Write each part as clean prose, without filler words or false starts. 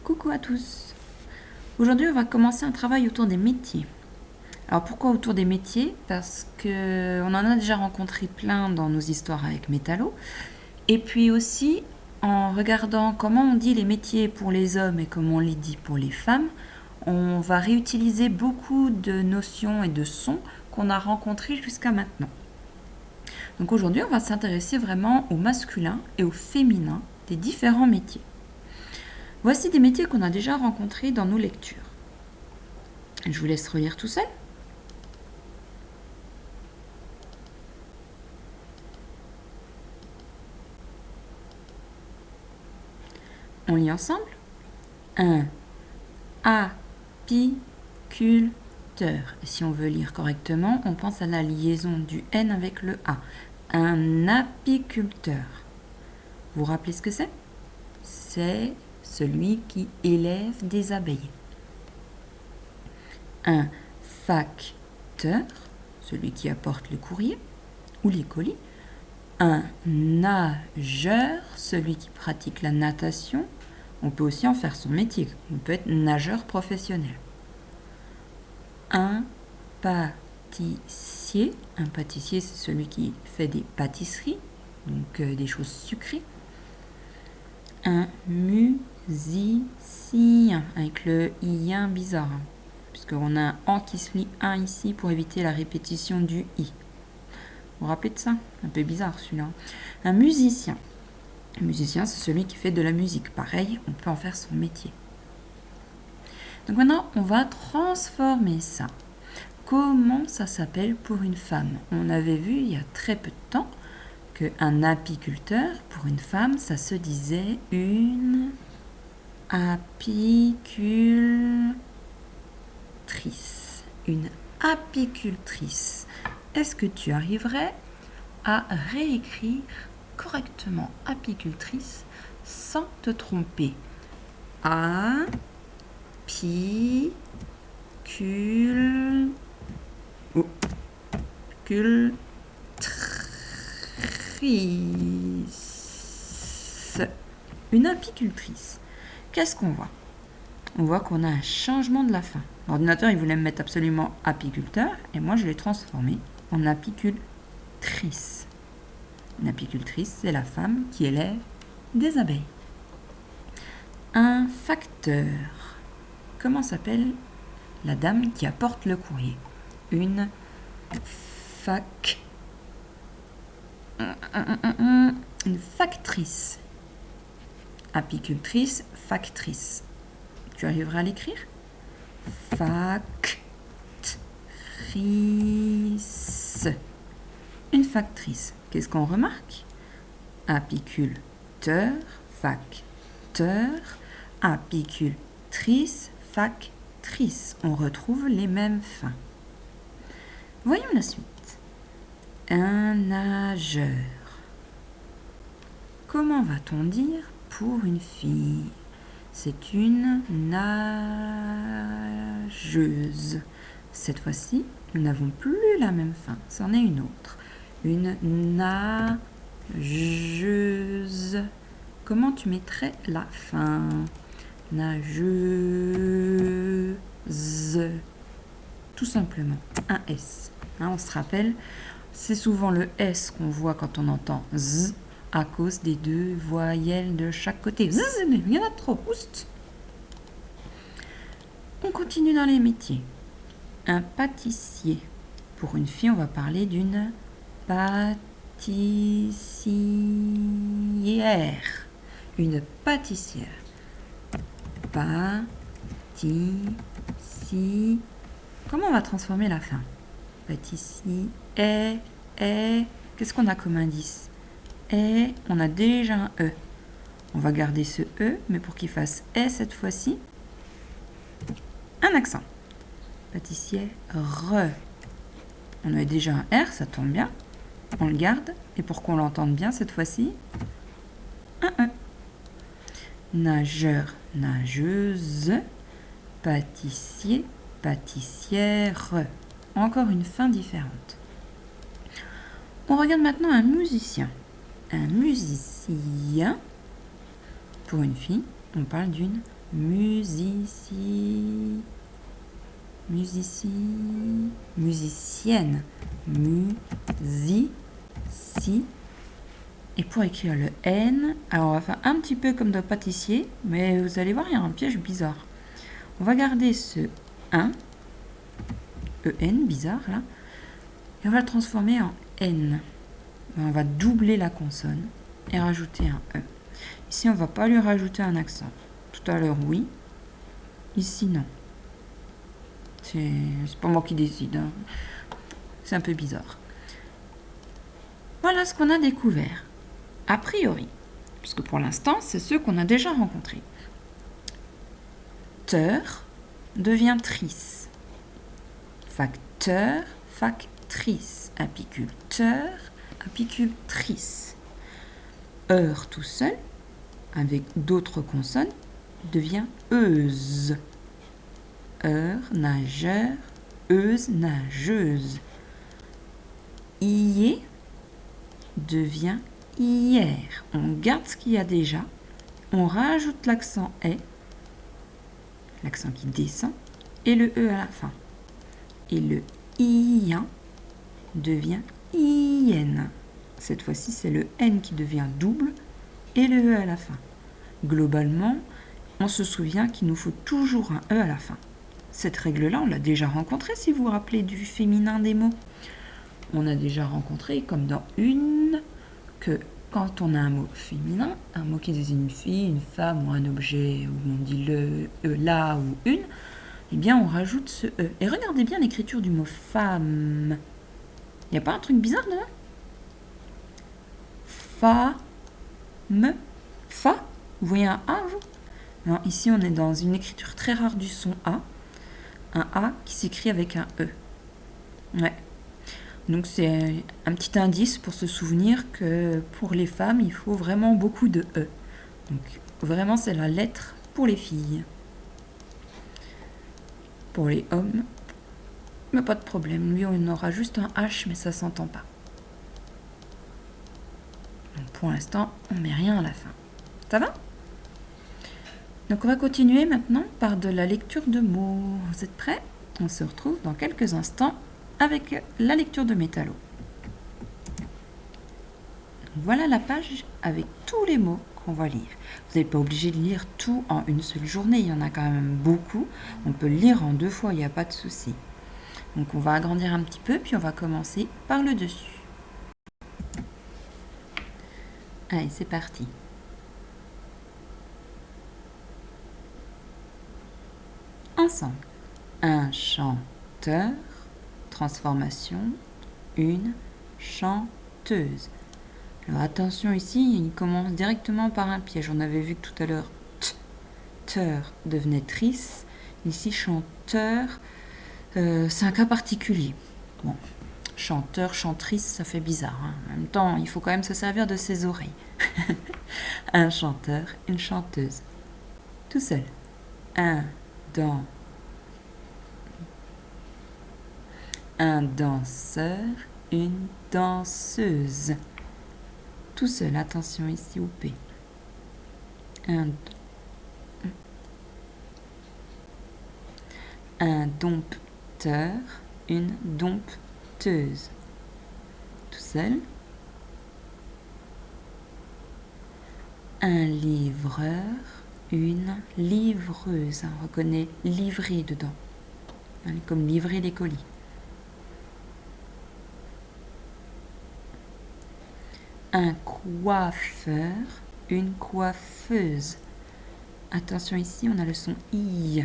Coucou à tous. Aujourd'hui, on va commencer un travail autour des métiers. Alors pourquoi autour des métiers? Parce que on en a déjà rencontré plein dans nos histoires avec Métallo. Et puis aussi, en regardant comment on dit les métiers pour les hommes et comment on les dit pour les femmes, on va réutiliser beaucoup de notions et de sons qu'on a rencontrés jusqu'à maintenant. Donc aujourd'hui, on va s'intéresser vraiment au masculin et au féminin des différents métiers. Voici des métiers qu'on a déjà rencontrés dans nos lectures. Je vous laisse relire tout seul. On lit ensemble. Un apiculteur. Et si on veut lire correctement, on pense à la liaison du N avec le A. Un apiculteur. Vous vous rappelez ce que c'est? C'est celui qui élève des abeilles. Un facteur, celui qui apporte le courrier ou les colis. Un nageur, celui qui pratique la natation. On peut aussi en faire son métier. On peut être nageur professionnel. Un pâtissier. Un pâtissier, c'est celui qui fait des pâtisseries, donc des choses sucrées. Un musicien, avec le i bizarre, puisqu'on a un an qui se lit un ici pour éviter la répétition du i. Vous vous rappelez de ça? Un peu bizarre celui-là. Un musicien. Un musicien, c'est celui qui fait de la musique. Pareil, on peut en faire son métier. Donc maintenant, on va transformer ça. Comment ça s'appelle pour une femme? On avait vu il y a très peu de temps qu'un apiculteur, pour une femme, ça se disait une apicultrice. Une apicultrice. Est-ce que tu arriverais à réécrire correctement apicultrice sans te tromper? Apicultrice. Une apicultrice. Qu'est-ce qu'on voit? On voit qu'on a un changement de la fin. L'ordinateur, il voulait me mettre absolument apiculteur et moi, je l'ai transformé en apicultrice. Une apicultrice, c'est la femme qui élève des abeilles. Un facteur. Comment s'appelle la dame qui apporte le courrier? Une factrice. Apicultrice, factrice. Tu arriveras à l'écrire? Factrice. Une factrice. Qu'est-ce qu'on remarque? Apiculteur, facteur, apicultrice, factrice. On retrouve les mêmes fins. Voyons la suite. Un nageur. Comment va-t-on dire pour une fille? C'est une nageuse. Cette fois-ci, nous n'avons plus la même fin. C'en est une autre. Une nageuse. Comment tu mettrais la fin? Nageuse. Tout simplement, un S. On se rappelle, c'est souvent le S qu'on voit quand on entend Z à cause des deux voyelles de chaque côté. Z, il y en a trop. Oust. On continue dans les métiers. Un pâtissier. Pour une fille, on va parler d'une pâtissière. Une pâtissière. Pâtissier. Comment on va transformer la fin? Pâtissier. Qu'est-ce qu'on a comme indice? On a déjà un E. On va garder ce E, mais pour qu'il fasse cette fois-ci, un accent. Pâtissière. On avait déjà un R, ça tombe bien. On le garde. Et pour qu'on l'entende bien cette fois-ci, un E. Nageur, nageuse. Pâtissier, pâtissière. Encore une fin différente. On regarde maintenant un musicien. Un musicien, pour une fille, on parle d'une musici, musici, musicienne, musi, si. Et pour écrire le N, alors on va faire un petit peu comme dans pâtissier, mais vous allez voir, il y a un piège bizarre. On va garder ce 1, EN, bizarre là, et on va le transformer en N. On va doubler la consonne et rajouter un E. Ici, on ne va pas lui rajouter un accent. Tout à l'heure, oui. Ici, non. C'est pas moi qui décide. Hein. C'est un peu bizarre. Voilà ce qu'on a découvert. A priori, puisque pour l'instant, c'est ceux qu'on a déjà rencontrés. Teur devient trice. Facteur, factrice. Apiculteur, apicultrice. Heure tout seul, avec d'autres consonnes, devient euse. Heure, nageur, euse, nageuse. Ier devient hier. On garde ce qu'il y a déjà, on rajoute l'accent est, l'accent qui descend, et le e à la fin. Et le ien devient ienne. Cette fois-ci, c'est le n qui devient double et le e à la fin. Globalement, on se souvient qu'il nous faut toujours un e à la fin. Cette règle-là, on l'a déjà rencontrée si vous vous rappelez du féminin des mots. On a déjà rencontré, comme dans une, que quand on a un mot féminin, un mot qui désigne une fille, une femme ou un objet, où on dit le, la ou une, eh bien on rajoute ce e. Et regardez bien l'écriture du mot femme. Il n'y a pas un truc bizarre dedans? Fa-me, fa. Vous voyez un A, vous? Non, ici on est dans une écriture très rare du son A. Un A qui s'écrit avec un E. Ouais. Donc c'est un petit indice pour se souvenir que pour les femmes, il faut vraiment beaucoup de E. Donc vraiment c'est la lettre pour les filles. Pour les hommes, mais pas de problème. Lui, on aura juste un H, mais ça s'entend pas. Donc pour l'instant, on met rien à la fin. Ça va? Donc on va continuer maintenant par de la lecture de mots. Vous êtes prêts? On se retrouve dans quelques instants avec la lecture de Métallo. Voilà la page avec tous les mots qu'on va lire. Vous n'êtes pas obligé de lire tout en une seule journée, il y en a quand même beaucoup. On peut le lire en 2 fois, il n'y a pas de souci. Donc on va agrandir un petit peu, puis on va commencer par le dessus. Allez, c'est parti. Ensemble. Un chanteur, transformation, une chanteuse. Alors attention ici, il commence directement par un piège. On avait vu que tout à l'heure, teur devenait trice. Ici, chanteur, c'est un cas particulier. Bon, chanteur, chantrice, ça fait bizarre. Hein. En même temps, il faut quand même se servir de ses oreilles. Un chanteur, une chanteuse. Tout seul. Un danseur, une danseuse. Tout seul, attention ici au P. Un dompteur, une dompteuse. Tout seul. Un livreur, une livreuse. On reconnaît livrer dedans. Comme livrer les colis. Un coiffeur, une coiffeuse. Attention ici, on a le son I.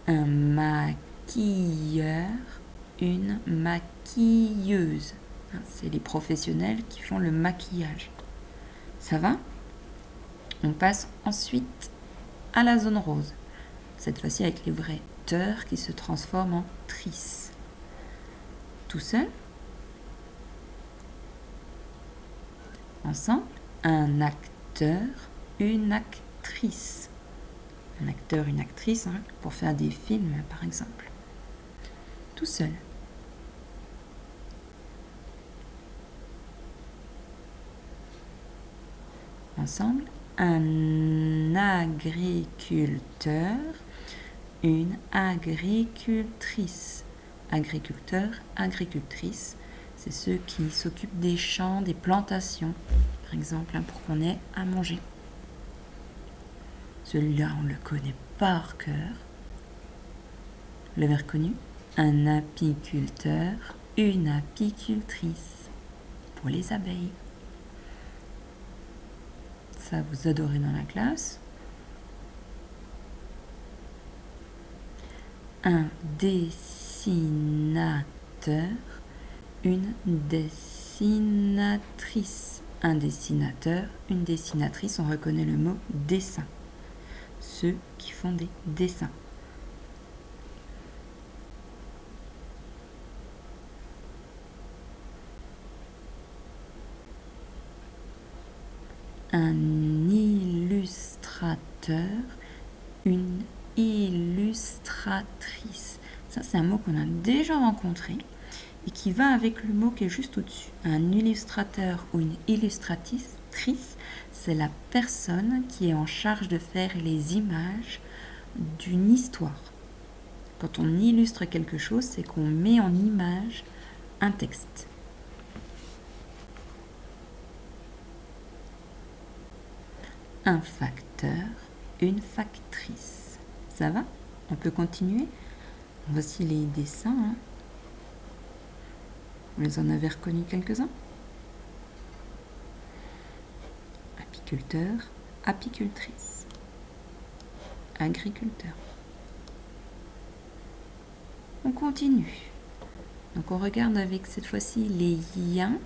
Un maquilleur, une maquilleuse. C'est les professionnels qui font le maquillage. Ça va? On passe ensuite à la zone rose. Cette fois-ci avec les vrais teurs qui se transforment en trice. Tout seul. Ensemble. Un acteur, une actrice. Un acteur, une actrice, hein, pour faire des films, par exemple. Tout seul. Ensemble, un agriculteur, une agricultrice. Agriculteur, agricultrice, c'est ceux qui s'occupent des champs, des plantations, par exemple, pour qu'on ait à manger. Celui-là, on le connaît par cœur. Vous l'avez reconnu? Un apiculteur, une apicultrice, pour les abeilles. Ça, vous adorez dans la classe. Un dessinateur, une dessinatrice. Un dessinateur, une dessinatrice, on reconnaît le mot dessin. Ceux qui font des dessins. Un illustrateur, une illustratrice. Ça, c'est un mot qu'on a déjà rencontré et qui va avec le mot qui est juste au-dessus. Un illustrateur ou une illustratrice, c'est la personne qui est en charge de faire les images d'une histoire. Quand on illustre quelque chose, c'est qu'on met en image un texte. Un facteur, une factrice. Ça va? On peut continuer? Voici les dessins. Vous en avez reconnu quelques-uns? Apiculteur, apicultrice. Agriculteur. On continue. Donc on regarde avec cette fois-ci les iens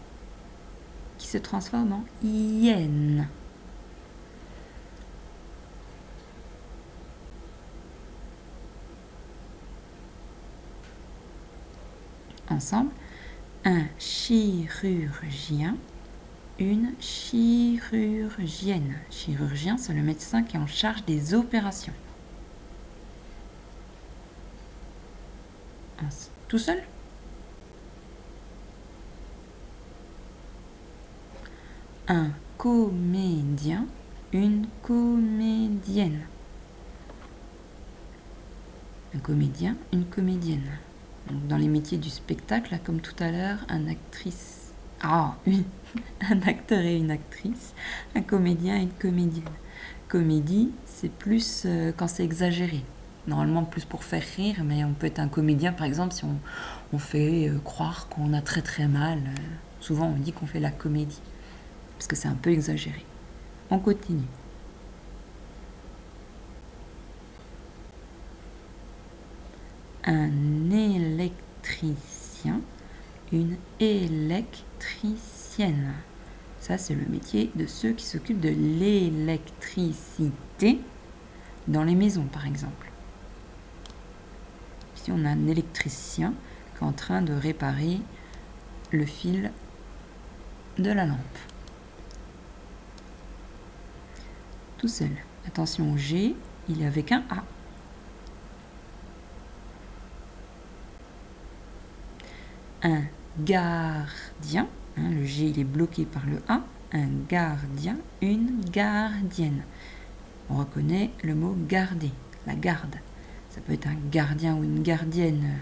qui se transforment en iennes. Ensemble, un chirurgien, une chirurgienne. Chirurgien, c'est le médecin qui est en charge des opérations. Tout seul? Un comédien, une comédienne. Un comédien, une comédienne. Donc, dans les métiers du spectacle, comme tout à l'heure, un acteur et une actrice, un comédien et une comédienne. Comédie, c'est plus quand c'est exagéré. Normalement, plus pour faire rire, mais on peut être un comédien, par exemple, si on fait croire qu'on a très très mal. Souvent, on dit qu'on fait la comédie, parce que c'est un peu exagéré. On continue. Un électricien, une électricienne. Ça, c'est le métier de ceux qui s'occupent de l'électricité dans les maisons, par exemple. Ici, on a un électricien qui est en train de réparer le fil de la lampe. Tout seul. Attention au G, il est avec un A. Un gardien, le G il est bloqué par le A, un gardien, une gardienne. On reconnaît le mot garder, la garde. Ça peut être un gardien ou une gardienne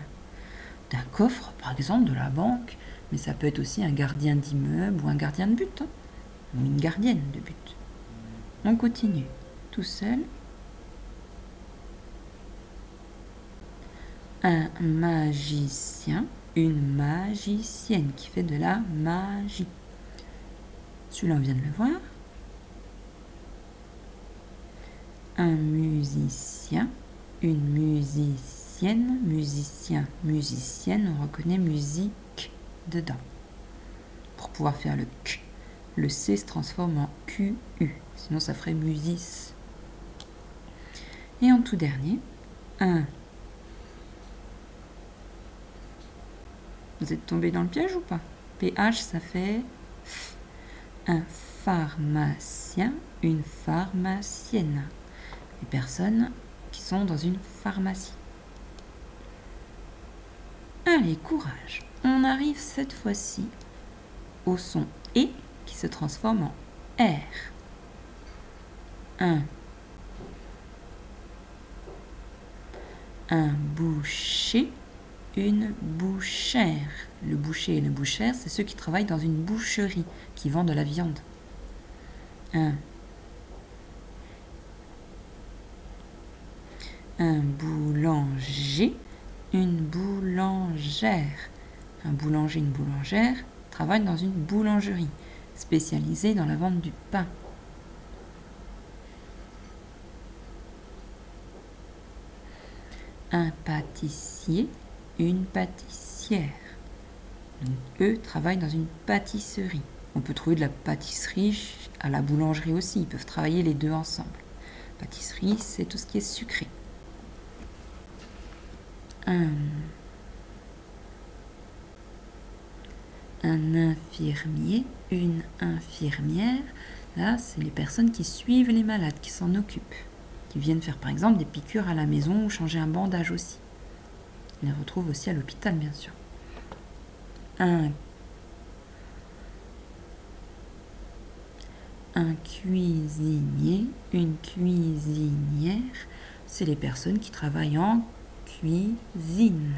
d'un coffre, par exemple, de la banque, mais ça peut être aussi un gardien d'immeuble ou un gardien de but, ou une gardienne de but. On continue, tout seul. Un magicien, une magicienne qui fait de la magie. Celui-là, on vient de le voir. Un musicien, une musicienne, musicien, musicienne, on reconnaît musique dedans. Pour pouvoir faire le K, le C se transforme en QU, sinon ça ferait musis. Et en tout dernier, un. Vous êtes tombé dans le piège ou pas? PH, ça fait F. Un pharmacien, une pharmacienne. Les personnes qui sont dans une pharmacie. Allez, courage. On arrive cette fois-ci au son E qui se transforme en R. Un boucher, une bouchère. Le boucher et la bouchère, c'est ceux qui travaillent dans une boucherie, qui vendent de la viande. Un boulanger, une boulangère. Un boulanger, une boulangère travaillent dans une boulangerie, spécialisée dans la vente du pain. Un pâtissier, une pâtissière. Donc, eux travaillent dans une pâtisserie. On peut trouver de la pâtisserie à la boulangerie aussi. Ils peuvent travailler les deux ensemble. Pâtisserie, c'est tout ce qui est sucré. Un infirmier, une infirmière. Là, c'est les personnes qui suivent les malades, qui s'en occupent, qui viennent faire par exemple des piqûres à la maison ou changer un bandage aussi. On les retrouve aussi à l'hôpital, bien sûr. Un cuisinier, une cuisinière, c'est les personnes qui travaillent en cuisine.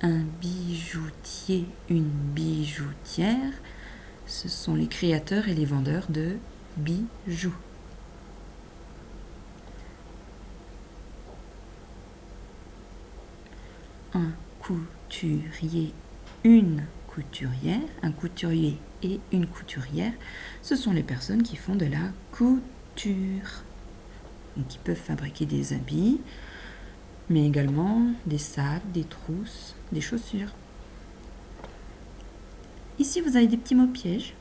Un bijoutier, une bijoutière, ce sont les créateurs et les vendeurs de bijoux. Un couturier, une couturière, un couturier et une couturière, ce sont les personnes qui font de la couture. Donc, qui peuvent fabriquer des habits, mais également des sacs, des trousses, des chaussures. Ici, vous avez des petits mots pièges.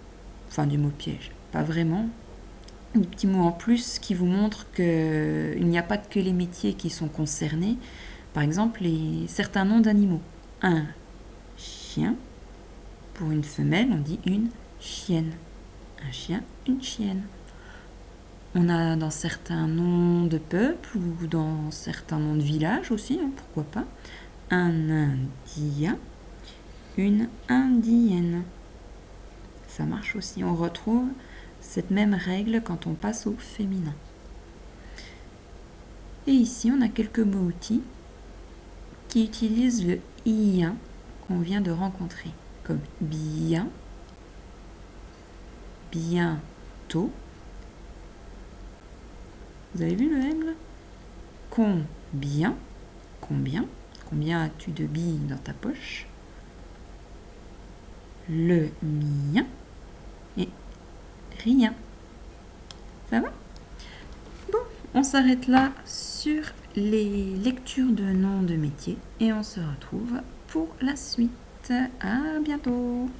Enfin, des mots pièges, pas vraiment. Des petits mots en plus qui vous montrent qu'il n'y a pas que les métiers qui sont concernés. Par exemple, certains noms d'animaux. Un chien. Pour une femelle, on dit une chienne. Un chien, une chienne. On a dans certains noms de peuples ou dans certains noms de villages aussi, pourquoi pas, un indien, une indienne. Ça marche aussi. On retrouve cette même règle quand on passe au féminin. Et ici, on a quelques mots-outils qui utilisent le ien qu'on vient de rencontrer, comme bien, bientôt. Vous avez vu le M là? Combien, combien, combien as-tu de billes dans ta poche? Le mien et rien. Ça va? Bon, on s'arrête là sur les lectures de noms de métiers et on se retrouve pour la suite. À bientôt!